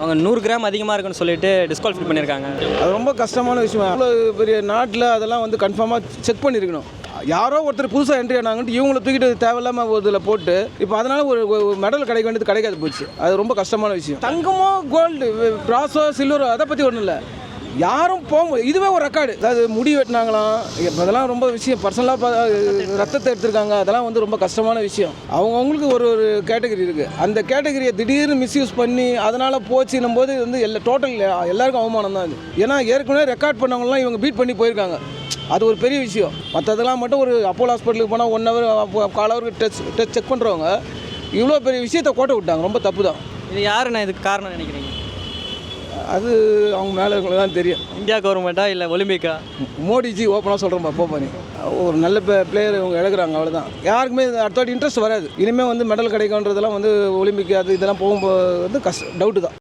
அவங்க 100 கிராம் அதிகமாக இருக்குன்னு சொல்லிட்டு டிஸ்குவாலிஃபை பண்ணியிருக்காங்க. அது ரொம்ப கஷ்டமான விஷயம். அவ்வளோ பெரிய நாட்டில் அதெல்லாம் வந்து கன்ஃபார்மாக செக் பண்ணியிருக்கணும். யாரோ ஒருத்தர் புதுசாக என்ட்ரி ஆனாங்கன்ட்டு இவங்களை தூக்கிட்டு தேவையில்லாமல் ஒரு இதில் போட்டு இப்போ அதனால் ஒரு மெடல் கிடைக்க வேண்டியது கிடைக்காது போச்சு. அது ரொம்ப கஷ்டமான விஷயம். தங்கமோ கோல்டு பிராஸோ சில்வரோ அதை பற்றி ஒன்றும் இல்லை. யாரும் போக இதுவே ஒரு ரெக்கார்டு. அதாவது முடி வெட்டினாங்களாம், இப்போ அதெல்லாம் ரொம்ப விஷயம். பர்சனலாக ரத்தத்தை எடுத்திருக்காங்க. அதெல்லாம் வந்து ரொம்ப கஷ்டமான விஷயம். அவங்கவுங்களுக்கு ஒரு ஒரு கேட்டகரி இருக்குது. அந்த கேட்டகரியை திடீர்னு மிஸ்யூஸ் பண்ணி அதனால் போச்சுன்னும் போது வந்து டோட்டல் எல்லாருக்கும் அவமானம் தான் இது. ஏன்னா ஏற்கனவே ரெக்கார்ட் பண்ணவங்களாம் இவங்க பீட் பண்ணி போயிருக்காங்க. அது ஒரு பெரிய விஷயம். மற்றதெல்லாம் மட்டும் ஒரு அப்போலோ ஹாஸ்பிட்டலுக்கு போனால் 1 ஹவர் கால் ஹவருக்கு டெஸ்ட் செக் பண்ணுறவங்க இவ்வளோ பெரிய விஷயத்தை கோட்டை விட்டாங்க. ரொம்ப தப்பு தான். இது யாருண்ணா இதுக்கு காரணம் நினைக்கிறீங்க? அது அவங்க மேலே இருக்கிறது தான் தெரியும். இந்தியா கவர்மெண்ட்டா இல்லை ஒலிம்பிக்கா? மோடிஜி ஓப்பனாக சொல்கிறோம் போப்பானி. ஒரு நல்ல பிளேயர் இவங்க இழக்கிறாங்க, அவ்வளோதான். யாருக்குமே அடுத்த வாட்டி இன்ட்ரெஸ்ட் வராது. இனிமேல் வந்து மெடல் கிடைக்குன்றதெல்லாம் வந்து ஒலிம்பிக் அது இதெல்லாம் போகும்போது வந்து டவுட்டு தான்.